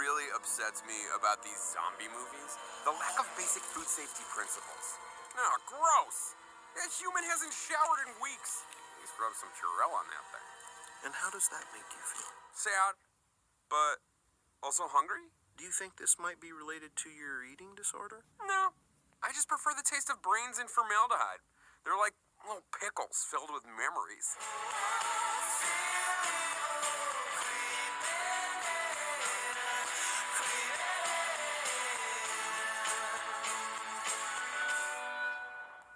really upsets me about these zombie movies? The lack of basic food safety principles. Oh, gross! That human hasn't showered in weeks. At least rub some Purell on that thing. And how does that make you feel? Sad, but also hungry? Do you think this might be related to your eating disorder? No. I just prefer the taste of brains and formaldehyde. They're like little pickles filled with memories.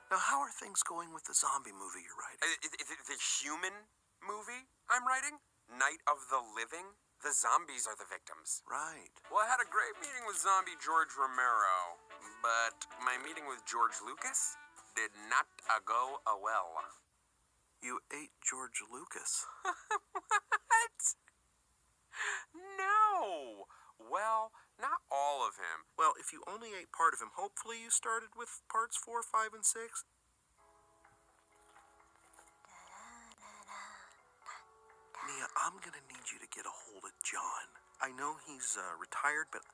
Now, how are things going with the zombie movie you're writing? The human movie I'm writing? Night of the Living? The zombies are the victims. Right. Well, I had a great meeting with zombie George Romero, but my meeting with George Lucas did not go well. You ate George Lucas. What? No. Well, not all of him. Well, if you only ate part of him, hopefully you started with parts 4, 5, and 6. Mia, I'm gonna need you to get a hold of John. I know he's retired, but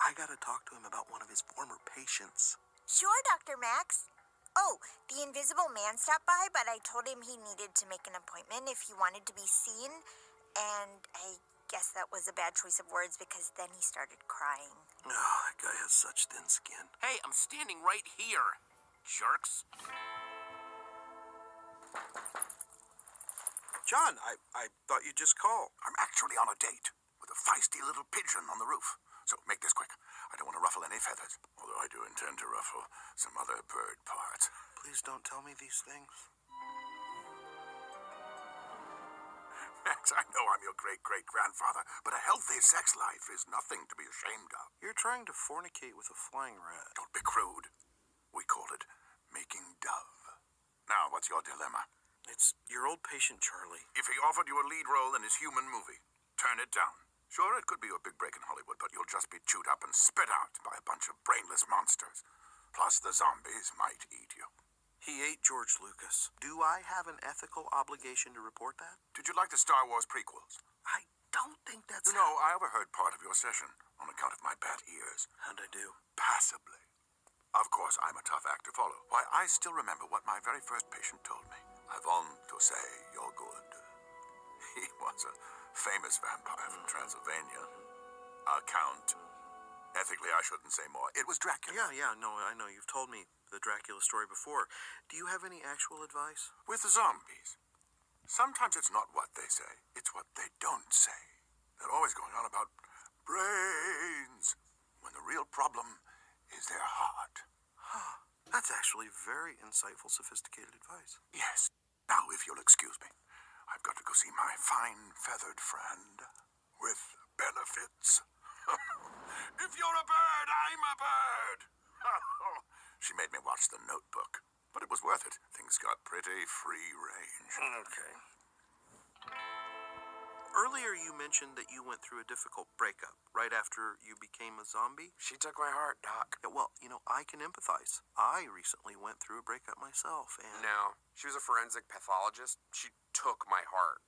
I gotta talk to him about one of his former patients. Sure, Dr. Max. Oh, the Invisible Man stopped by, but I told him he needed to make an appointment if he wanted to be seen. And I guess that was a bad choice of words because then he started crying. Oh, that guy has such thin skin. Hey, I'm standing right here, jerks. John, I thought you'd just call. I'm actually on a date with a feisty little pigeon on the roof. So make this quick. I don't want to ruffle any feathers, although I do intend to ruffle some other bird parts. Please don't tell me these things. Max, I know I'm your great-great-grandfather, but a healthy sex life is nothing to be ashamed of. You're trying to fornicate with a flying rat. Don't be crude. We call it making dove. Now, what's your dilemma? It's your old patient, Charlie. If he offered you a lead role in his human movie, turn it down. Sure, it could be your big break in Hollywood, but you'll just be chewed up and spit out by a bunch of brainless monsters. Plus, the zombies might eat you. He ate George Lucas. Do I have an ethical obligation to report that? Did you like the Star Wars prequels? I don't think that's... You know, I overheard part of your session on account of my bad ears. How'd I do? Passably. Of course, I'm a tough act to follow. Why, I still remember what my very first patient told me. I've on to say you're good. He was a famous vampire from Transylvania. A count. Ethically, I shouldn't say more. It was Dracula. Yeah, no, I know. You've told me the Dracula story before. Do you have any actual advice? With the zombies, sometimes it's not what they say, it's what they don't say. They're always going on about brains, when the real problem is their heart. Huh. That's actually very insightful, sophisticated advice. Yes. Now, if you'll excuse me, I've got to go see my fine feathered friend with benefits. If you're a bird, I'm a bird. She made me watch The Notebook, but it was worth it. Things got pretty free range. Okay. Earlier you mentioned that you went through a difficult breakup right after you became a zombie. She took my heart, Doc. Yeah, well, I can empathize. I recently went through a breakup myself, and... No, she was a forensic pathologist. She took my heart.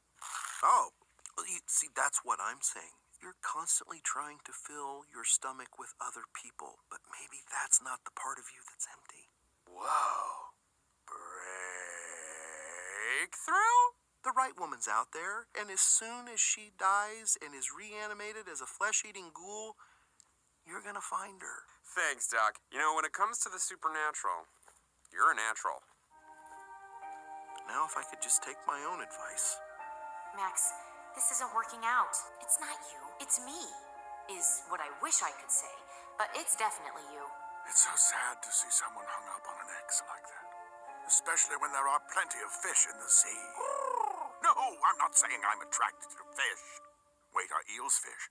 Oh, well, see, that's what I'm saying. You're constantly trying to fill your stomach with other people, but maybe that's not the part of you that's empty. Whoa. Breakthrough? The right woman's out there, and as soon as she dies and is reanimated as a flesh-eating ghoul, you're gonna find her. Thanks, Doc. You know, when it comes to the supernatural, you're a natural. Now if I could just take my own advice. Max, this isn't working out. It's not you. It's me, is what I wish I could say. But it's definitely you. It's so sad to see someone hung up on an ex like that. Especially when there are plenty of fish in the sea. No, I'm not saying I'm attracted to fish. Wait, are eels fish?